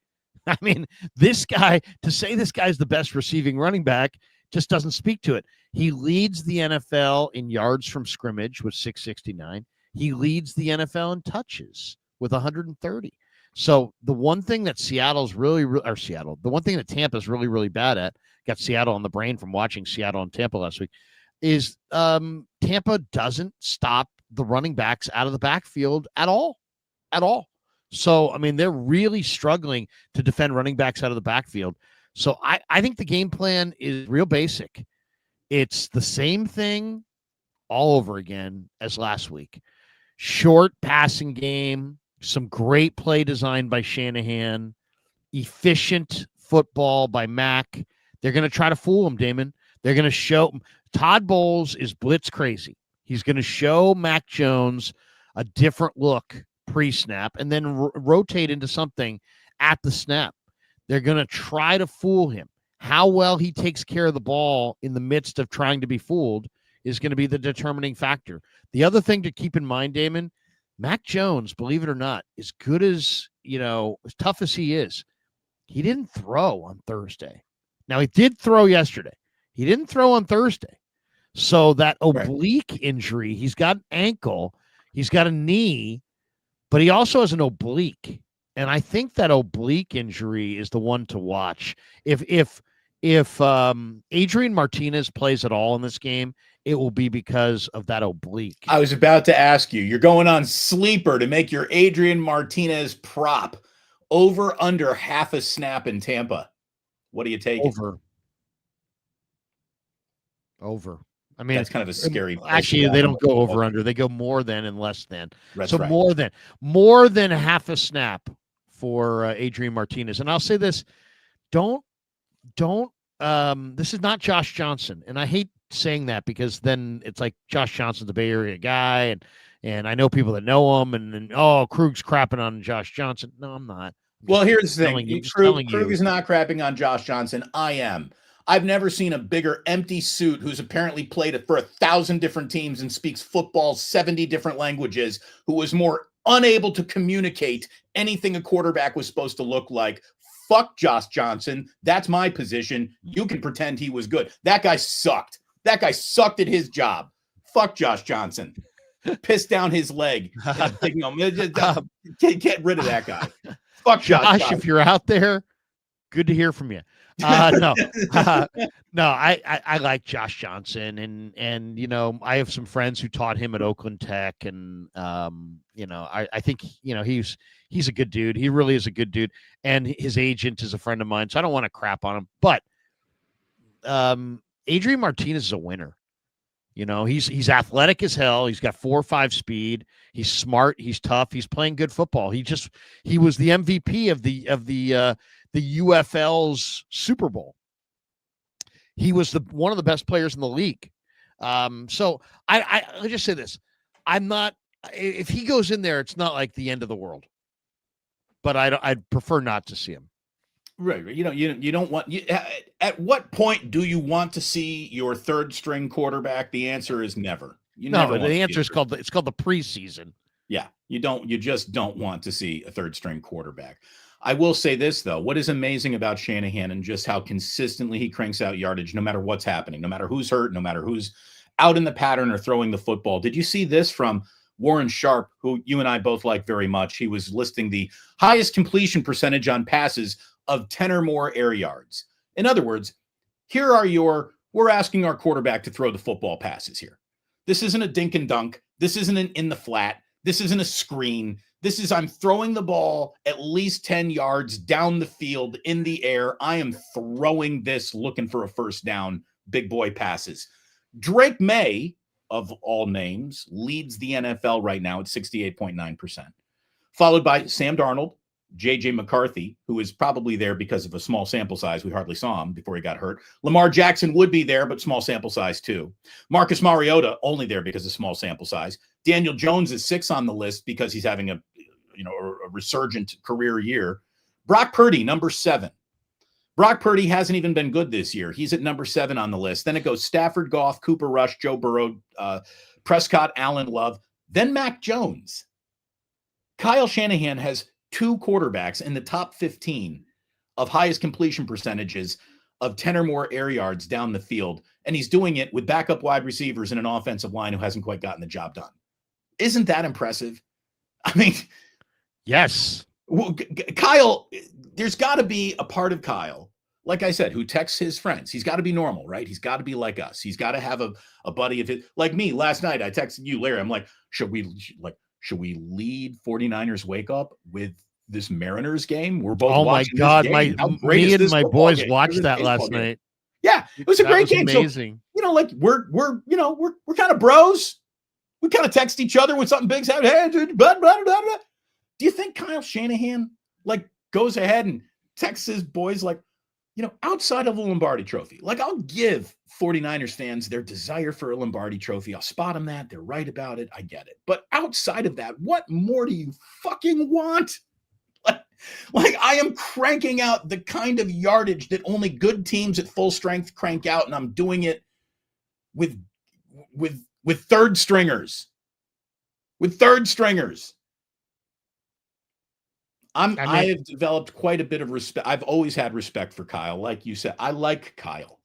I mean, this guy's the best receiving running back just doesn't speak to it. He leads the NFL in yards from scrimmage with 669. He leads the NFL in touches with 130. So the one thing that the one thing that Tampa's really, really bad at, got Seattle on the brain from watching Seattle and Tampa last week, is Tampa doesn't stop the running backs out of the backfield at all. So, I mean, they're really struggling to defend running backs out of the backfield. So I think the game plan is real basic. It's the same thing all over again as last week. Short passing game, some great play design by Shanahan, efficient football by Mac. They're going to try to fool him, Damon. They're going to show Todd Bowles is blitz crazy. He's going to show Mac Jones a different look pre-snap and then rotate into something at the snap. They're going to try to fool him. How well he takes care of the ball in the midst of trying to be fooled is going to be the determining factor. The other thing to keep in mind, Damon, Mac Jones, believe it or not, as good as, as tough as he is, he didn't throw on Thursday. Now, he did throw yesterday. He didn't throw on Thursday. So that oblique injury, he's got an ankle, he's got a knee, but he also has an oblique. And I think that oblique injury is the one to watch. If Adrian Martinez plays at all in this game, it will be because of that oblique. I was about to ask you, you're going on Sleeper to make your Adrian Martinez prop over under half a snap in Tampa. What do you take? Over. I mean, that's kind of a scary. Actually, they don't go over under. They go more than and less than. That's so right. more than half a snap for Adrian Martinez. And I'll say this: don't. This is not Josh Johnson, and I hate saying that because then it's like Josh Johnson's a Bay Area guy, and I know people that know him, and Krug's crapping on Josh Johnson. No, I'm not. Well, here's the thing: Krug is not crapping on Josh Johnson. I am. I've never seen a bigger empty suit who's apparently played for 1,000 different teams and speaks football 70 different languages, who was more unable to communicate anything a quarterback was supposed to look like. Fuck Josh Johnson. That's my position. You can pretend he was good. That guy sucked. That guy sucked at his job. Fuck Josh Johnson. Piss down his leg. Get rid of that guy. Fuck Josh. If you're out there, good to hear from you. No, I like Josh Johnson, and I have some friends who taught him at Oakland Tech, and I think he's a good dude. He really is a good dude, and his agent is a friend of mine, so I don't want to crap on him. But Adrian Martinez is a winner. He's athletic as hell. He's got 4.5 speed. He's smart. He's tough. He's playing good football. He was the MVP of the UFL's Super Bowl. He was one of the best players in the league. So I'll just say this. If he goes in there, it's not like the end of the world, but I'd prefer not to see him. Right. You don't want, at what point do you want to see your third string quarterback? The answer is never. The answer is called the preseason. Yeah. You just don't want to see a third string quarterback. I will say this, though. What is amazing about Shanahan and just how consistently he cranks out yardage, no matter what's happening, no matter who's hurt, no matter who's out in the pattern or throwing the football. Did you see this from Warren Sharp, who you and I both like very much? He was listing the highest completion percentage on passes of 10 or more air yards. In other words, we're asking our quarterback to throw the football passes here. This isn't a dink and dunk. This isn't an in the flat. This isn't a screen. This is, I'm throwing the ball at least 10 yards down the field in the air. I am throwing this looking for a first down, big boy passes. Drake May, of all names, leads the NFL right now at 68.9%, followed by Sam Darnold, J.J. McCarthy, who is probably there because of a small sample size. We hardly saw him before he got hurt. Lamar Jackson would be there, but small sample size too. Marcus Mariota, only there because of small sample size. Daniel Jones is 6 on the list because he's having a resurgent career year. Brock Purdy, number 7. Brock Purdy hasn't even been good this year. He's at number 7 on the list. Then it goes Stafford, Goff, Cooper Rush, Joe Burrow, Prescott, Allen, Love. Then Mac Jones. Kyle Shanahan has 2 quarterbacks in the top 15 of highest completion percentages of 10 or more air yards down the field. And he's doing it with backup wide receivers and an offensive line who hasn't quite gotten the job done. Isn't that impressive? I mean, yes. Well, Kyle, there's got to be a part of Kyle, like I said, who texts his friends. He's got to be normal, right? He's got to be like us. He's got to have a buddy of his. Like me, last night, I texted you, Larry. I'm like, should we lead 49ers wake up with this Mariners game? We're both watching. Oh my God. Me and my boys watched that last night. Yeah, it was a great game. Amazing. So, we're kind of bros. We kind of text each other when something big's happening. Hey, dude, blah, blah, blah, blah. Do you think Kyle Shanahan goes ahead and texts his boys outside of the Lombardi Trophy? I'll give 49ers fans their desire for a Lombardi Trophy. I'll spot them that. They're right about it. I get it. But outside of that, what more do you fucking want? I am cranking out the kind of yardage that only good teams at full strength crank out, and I'm doing it with third stringers. With third stringers. I have developed quite a bit of respect. I've always had respect for Kyle. Like you said, I like Kyle.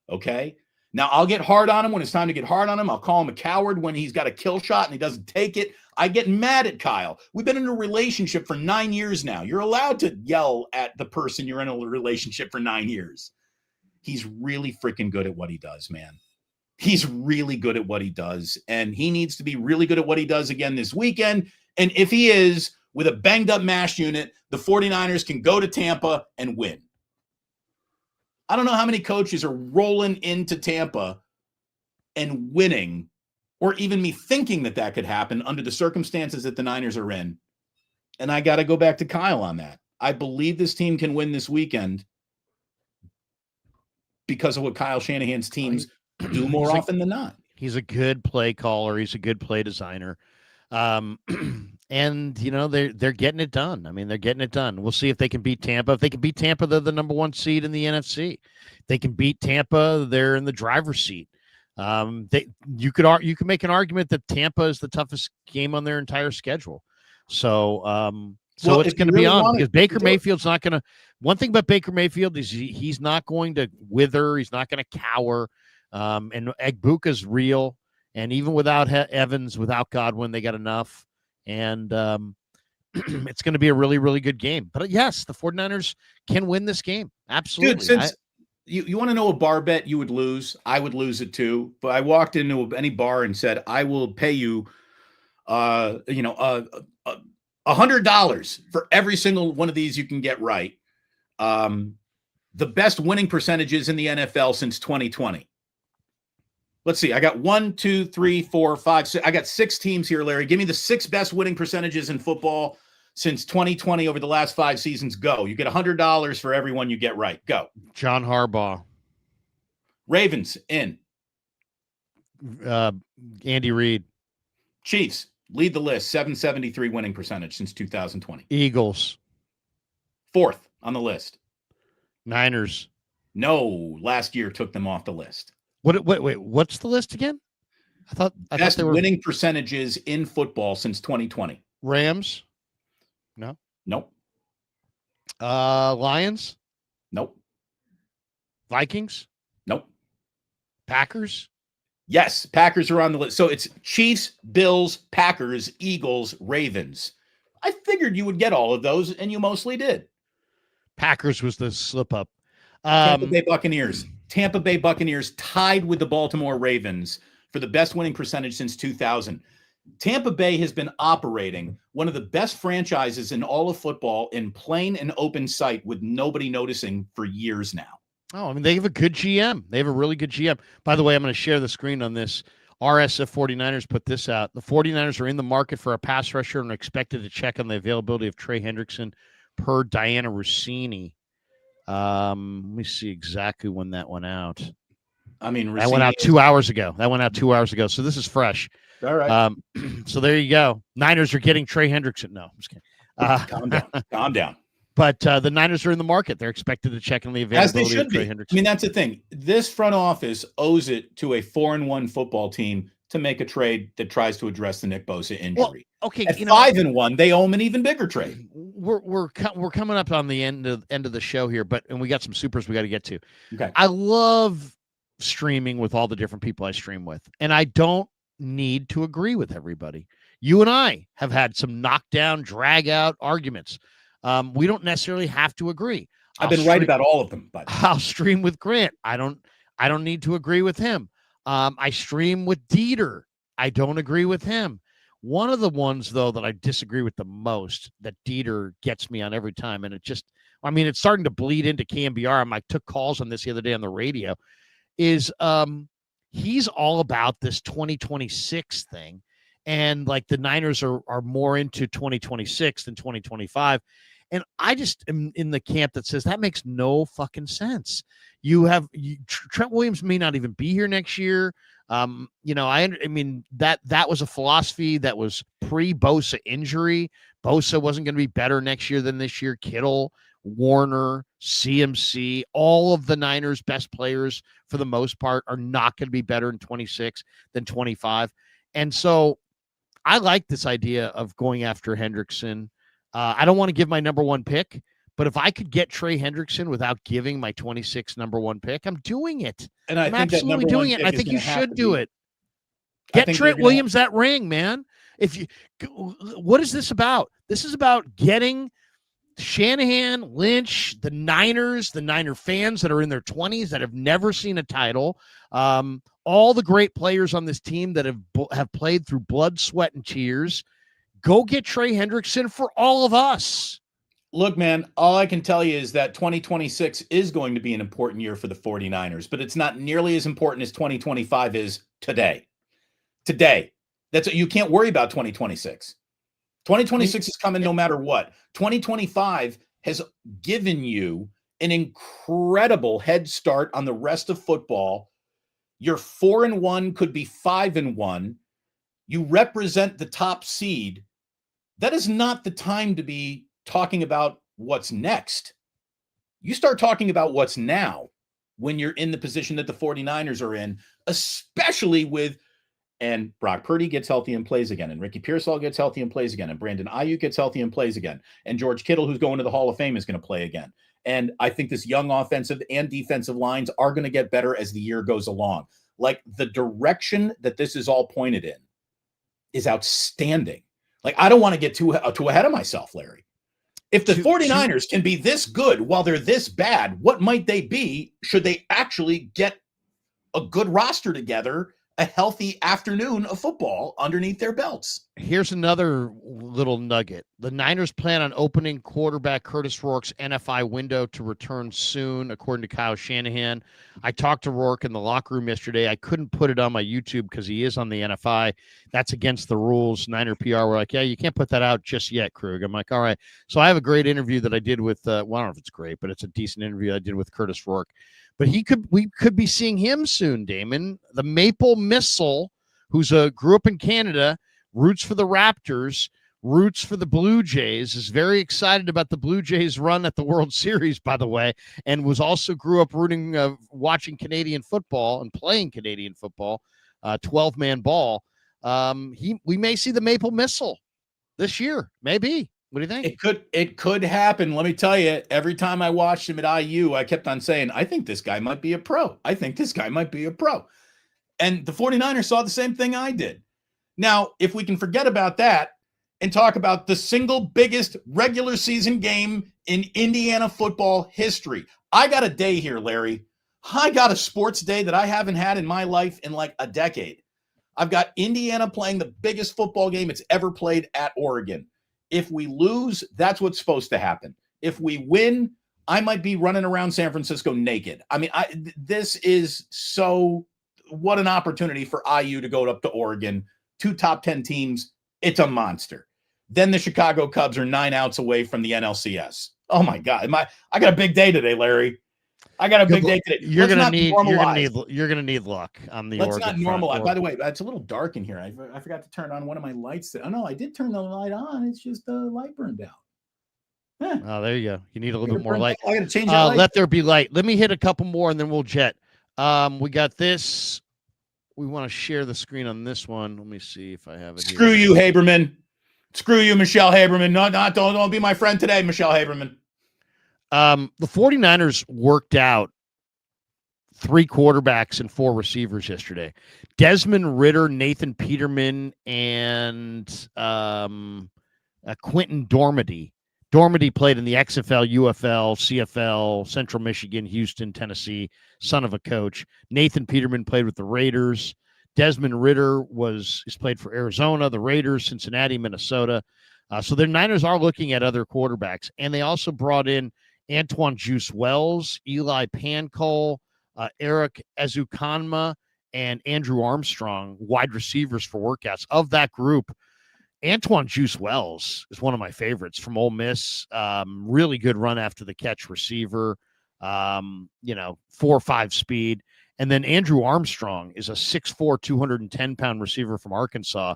Okay. Now I'll get hard on him when it's time to get hard on him. I'll call him a coward when he's got a kill shot and he doesn't take it. I get mad at Kyle. We've been in a relationship for 9 years now. You're allowed to yell at the person you're in a relationship for 9 years. He's really freaking good at what he does, man. He's really good at what he does. And he needs to be really good at what he does again this weekend. And if he is, with a banged-up MASH unit, the 49ers can go to Tampa and win. I don't know how many coaches are rolling into Tampa and winning, or even me thinking that could happen under the circumstances that the Niners are in. And I got to go back to Kyle on that. I believe this team can win this weekend because of what Kyle Shanahan's teams do more often than not. He's a good play caller. He's a good play designer. And, they're getting it done. I mean, they're getting it done. We'll see if they can beat Tampa. If they can beat Tampa, they're the number 1 seed in the NFC. If they can beat Tampa, they're in the driver's seat. You could make an argument that Tampa is the toughest game on their entire schedule. So it's going to be on because Baker Mayfield's not going to. One thing about Baker Mayfield is he's not going to wither. He's not going to cower. And Egbuka's real. And even without Evans, without Godwin, they got enough. And it's going to be a really, really good game. But yes, the 49ers can win this game. Absolutely. Dude, since you want to know a bar bet you would lose, I would lose it too. But I walked into any bar and said, I will pay you, $100 for every single one of these you can get right. The best winning percentages in the NFL since 2020. Let's see. I got 1, 2, 3, 4, 5, 6. I got 6 teams here, Larry. Give me the 6 best winning percentages in football since 2020 over the last 5 seasons. Go. You get $100 for everyone you get right. Go. John Harbaugh. Ravens in. Andy Reid. Chiefs lead the list. 773 winning percentage since 2020. Eagles. 4th on the list. Niners. No, last year took them off the list. Wait, what's the list again? I thought they were winning percentages in football since 2020. Rams? No. Nope. Lions? Nope. Vikings? Nope. Packers? Yes, Packers are on the list. So it's Chiefs, Bills, Packers, Eagles, Ravens. I figured you would get all of those, and you mostly did. Packers was the slip up. Tampa Bay Buccaneers. Tampa Bay Buccaneers tied with the Baltimore Ravens for the best winning percentage since 2000. Tampa Bay has been operating one of the best franchises in all of football in plain and open sight with nobody noticing for years now. Oh, I mean, they have a good GM. They have a really good GM. By the way, I'm going to share the screen on this. RSF 49ers put this out. The 49ers are in the market for a pass rusher and are expected to check on the availability of Trey Hendrickson per Diana Rossini. Let me see exactly when that went out. I mean, that went out 2 hours ago. So this is fresh. All right. So there you go. Niners are getting Trey Hendrickson. No, I'm just kidding. Calm down. But the Niners are in the market. They're expected to check on the availability of Trey Hendrickson. I mean, that's the thing. This front office owes it to a 4-1 football team to make a trade that tries to address the Nick Bosa injury. Well, okay, at 5-1, they owe him an even bigger trade. We're coming up on the end of the show here, and we got some supers we got to get to. Okay, I love streaming with all the different people I stream with, and I don't need to agree with everybody. You and I have had some knockdown, drag out arguments. We don't necessarily have to agree. I've been right about all of them, but I'll stream with Grant. I don't need to agree with him. I stream with Dieter. I don't agree with him. One of the ones, though, that I disagree with the most, that Dieter gets me on every time, and it's starting to bleed into KMBR. I took calls on this the other day on the radio, is he's all about this 2026 thing. And like the Niners are more into 2026 than 2025. And I just am in the camp that says that makes no fucking sense. Trent Williams may not even be here next year. I mean that was a philosophy that was pre-Bosa injury. Bosa wasn't going to be better next year than this year. Kittle, Warner, CMC, all of the Niners' best players for the most part are not going to be better in 26 than 25. And so I like this idea of going after Hendrickson. I don't want to give my number one pick, but if I could get Trey Hendrickson without giving my 26 number one pick, I'm doing it. And I'm absolutely doing it. I think you should do it. Get Trent Williams that ring, man. What is this about? This is about getting Shanahan, Lynch, the Niners, the Niner fans that are in their 20s that have never seen a title, all the great players on this team that have played through blood, sweat, and tears. Go get Trey Hendrickson for all of us. Look, man, all I can tell you is that 2026 is going to be an important year for the 49ers, but it's not nearly as important as 2025 is today. Today. You can't worry about 2026. 2026 is coming no matter what. 2025 has given you an incredible head start on the rest of football. You're 4-1, could be 5-1. You represent the top seed. That is not the time to be talking about what's next. You start talking about what's now when you're in the position that the 49ers are in, especially and Brock Purdy gets healthy and plays again, and Ricky Pearsall gets healthy and plays again, and Brandon Ayuk gets healthy and plays again, and George Kittle, who's going to the Hall of Fame, is going to play again. And I think this young offensive and defensive lines are going to get better as the year goes along. Like, the direction that this is all pointed in is outstanding. Like, I don't want to get too ahead of myself, Larry. If the 49ers can be this good while they're this bad, what might they be should they actually get a good roster together, a healthy afternoon of football underneath their belts? Here's another little nugget. The Niners plan on opening quarterback Curtis Rourke's NFI window to return soon, according to Kyle Shanahan. I talked to Rourke in the locker room yesterday. I couldn't put it on my YouTube because he is on the NFI. That's against the rules. Niner PR were like, yeah, you can't put that out just yet, Krug. I'm like, all right. So I have a great interview that I did with, well, I don't know if it's great, but it's a decent interview I did with Curtis Rourke. But we could be seeing him soon, Damon. The Maple Missile, who's grew up in Canada, roots for the Raptors, roots for the Blue Jays, is very excited about the Blue Jays run at the World Series, by the way, and grew up watching Canadian football and playing Canadian football, 12-man ball. We may see the Maple Missile this year, maybe. What do you think? It could happen. Let me tell you, every time I watched him at IU, I kept on saying, I think this guy might be a pro. I think this guy might be a pro. And the 49ers saw the same thing I did. Now, if we can forget about that and talk about the single biggest regular season game in Indiana football history, I got a day here, Larry. I got a sports day that I haven't had in my life in like a decade. I've got Indiana playing the biggest football game it's ever played at Oregon. If we lose, that's what's supposed to happen. If we win, I might be running around San Francisco naked. I mean, this is what an opportunity for IU to go up to Oregon, 2 top 10 teams. It's a monster. Then the Chicago Cubs are 9 outs away from the NLCS. Oh my God. I got a big day today, Larry. I got a big day today. You're gonna need luck on the Oregon. Let's not normalize. By the way, it's a little dark in here. I forgot to turn on one of my lights. Oh no, I did turn the light on. It's just the light burned out. Oh, there you go. You need a little bit more light. I gotta change that light. Let there be light. Let me hit a couple more and then we'll jet. We got this. We want to share the screen on this one. Let me see if I have it. Screw you, Haberman. Screw you, Michelle Haberman. No, don't be my friend today, Michelle Haberman. The 49ers worked out 3 quarterbacks and 4 receivers yesterday. Desmond Ridder, Nathan Peterman, and Quentin Dormady. Dormady played in the XFL, UFL, CFL, Central Michigan, Houston, Tennessee, son of a coach. Nathan Peterman played with the Raiders. Desmond Ridder is played for Arizona, the Raiders, Cincinnati, Minnesota. So the Niners are looking at other quarterbacks. And they also brought in Antoine Juice Wells, Eli Pancol, Eric Ezukanma, and Andrew Armstrong, wide receivers for workouts. Of that group, Antoine Juice Wells is one of my favorites from Ole Miss. Really good run after the catch receiver, 4.5 speed. And then Andrew Armstrong is a 6'4", 210-pound receiver from Arkansas,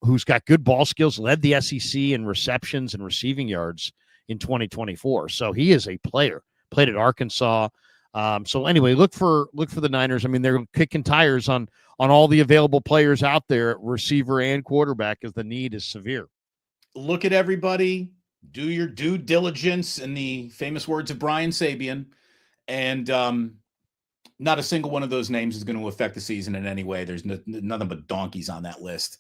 who's got good ball skills, led the SEC in receptions and receiving yards in 2024. So he is a player, played at Arkansas. So anyway, look for the Niners. I mean, they're kicking tires on all the available players out there, receiver and quarterback, as the need is severe. Look at everybody, do your due diligence in the famous words of Brian Sabian, and not a single one of those names is going to affect the season in any way. There's nothing but donkeys on that list.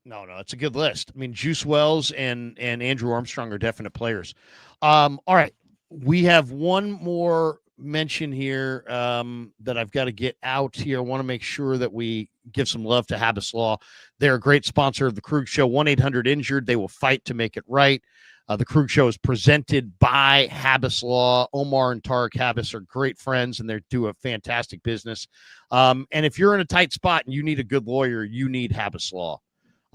No, it's a good list. I mean, Juice Wells and Andrew Armstrong are definite players. All right, we have one more mention here that I've got to get out here. I want to make sure that we give some love to Habis Law. They're a great sponsor of the Krug Show. 1-800-INJURED. They will fight to make it right. The Krug Show is presented by Habbas Law. Omar and Tarek Habas are great friends, and they do a fantastic business. And if you're in a tight spot and you need a good lawyer, you need Habbas Law.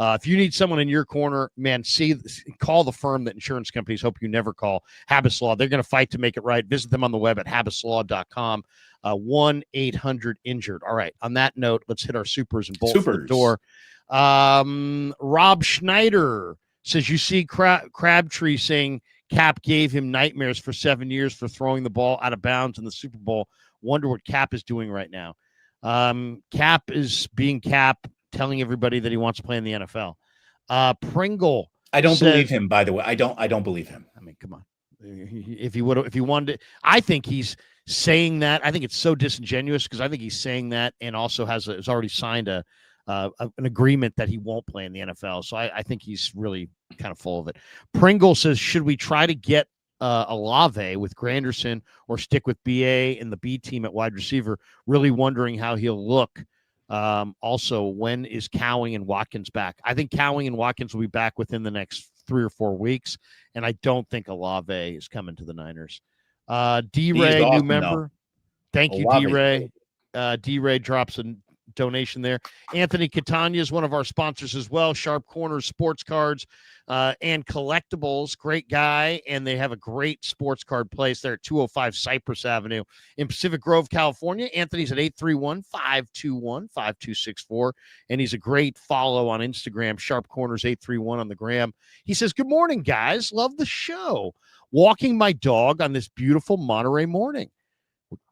If you need someone in your corner, man, call the firm that insurance companies hope you never call, Habbas Law. They're going to fight to make it right. Visit them on the web at habislaw.com. 1-800-INJURED. All right. On that note, let's hit our supers and bolt for the door. Rob Schneider says, you see Crabtree saying Cap gave him nightmares for 7 years for throwing the ball out of bounds in the Super Bowl. Wonder what Cap is doing right now. Cap is being Cap, telling everybody that he wants to play in the NFL. Pringle. I don't believe him, by the way. I don't believe him. I mean, come on. If he wanted to, I think he's saying that. I think it's so disingenuous because I think he's saying that and also has already signed an agreement that he won't play in the NFL. So I think he's really kind of full of it. Pringle says, should we try to get Olave with Granderson or stick with BA and the B team at wide receiver? Really wondering how he'll look. Also, when is Cowing and Watkins back? I think Cowing and Watkins will be back within the next 3 or 4 weeks, and I don't think Olave is coming to the Niners. D-Ray, awesome, new member. Though. Thank you, D-Ray. D-Ray drops a donation there. Anthony Catania is one of our sponsors as well. Sharp Corners, sports cards, and collectibles. Great guy, and they have a great sports card place there at 205 Cypress Avenue in Pacific Grove, California. Anthony's at 831-521-5264, and he's a great follow on Instagram, Sharp Corners 831 on the gram. He says, good morning, guys. Love the show. Walking my dog on this beautiful Monterey morning.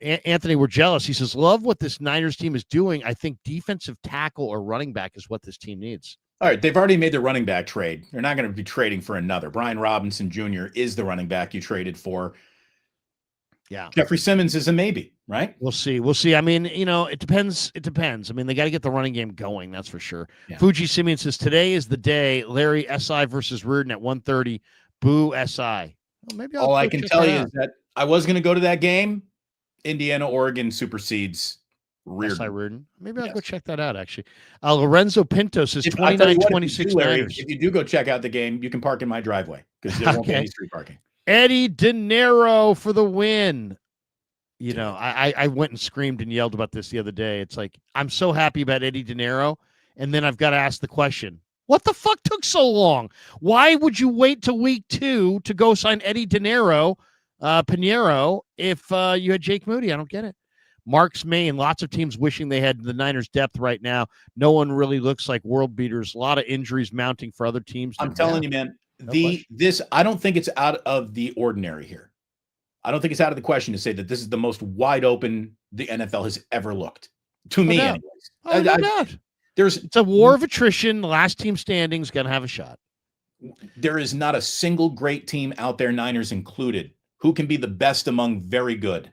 Anthony, we're jealous. He says, love what this Niners team is doing. I think defensive tackle or running back is what this team needs. All right, they've already made the running back trade. They're not going to be trading for another. Brian Robinson Jr. is the running back you traded for. Yeah. Jeffrey Simmons is a maybe, right? We'll see. I mean, it depends. I mean, they got to get the running game going. That's for sure. Yeah. Fuji Simeon says, today is the day. Larry SI versus Reardon at 1:30. Boo SI. Well, maybe all I can tell you is that I was going to go to that game. Indiana, Oregon supersedes Reardon. Maybe I'll go check that out, actually. Lorenzo Pinto says 29-26 Niners. If you do go check out the game, you can park in my driveway because there won't be any street parking. Eddie De Niro for the win. I went and screamed and yelled about this the other day. It's like, I'm so happy about Eddie De Niro, and then I've got to ask the question, what the fuck took so long? Why would you wait till week 2 to go sign Eddie De Niro, Pinheiro, if you had Jake Moody? I don't get it. Mark's Maine, lots of teams wishing they had the Niners depth right now. No one really looks like world beaters. A lot of injuries mounting for other teams. I'm telling you, man, I don't think it's out of the ordinary here. I don't think it's out of the question to say that this is the most wide open the NFL has ever looked. To me, anyways. No doubt. It's a war of attrition. The last team standing is going to have a shot. There is not a single great team out there, Niners included, who can be the best among very good.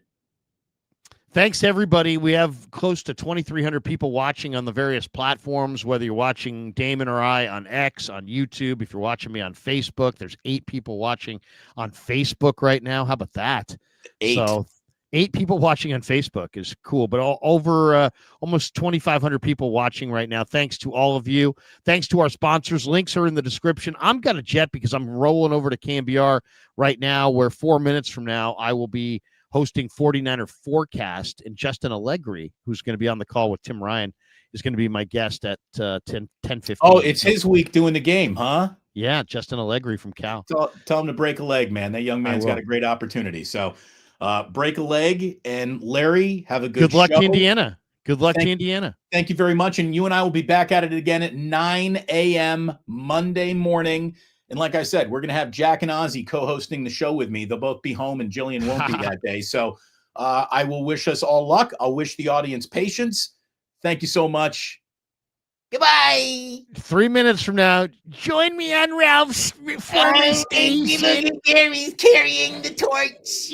Thanks to everybody. We have close to 2,300 people watching on the various platforms, whether you're watching Damon or I on X, on YouTube. If you're watching me on Facebook, there's 8 people watching on Facebook right now. How about that? 8. So 8 people watching on Facebook is cool, but over almost 2,500 people watching right now. Thanks to all of you. Thanks to our sponsors. Links are in the description. I'm got a jet because I'm rolling over to KMBR right now, where 4 minutes from now I will be hosting 49er Forecast, and Justin Allegri, who's going to be on the call with Tim Ryan, is going to be my guest at 10:15. Oh, it's his week doing the game, huh? Yeah, Justin Allegri from Cal. Tell him to break a leg, man. That young man's got a great opportunity. So break a leg, and Larry, have a good luck show. to Indiana. Good luck to Indiana. Thank you very much. And you and I will be back at it again at 9 a.m. Monday morning. And like I said, we're going to have Jack and Ozzy co-hosting the show with me. They'll both be home, and Jillian won't be that day. So I will wish us all luck. I'll wish the audience patience. Thank you so much. Goodbye. 3 minutes from now, join me on Ralph's former station. Look at Gary's carrying the torch.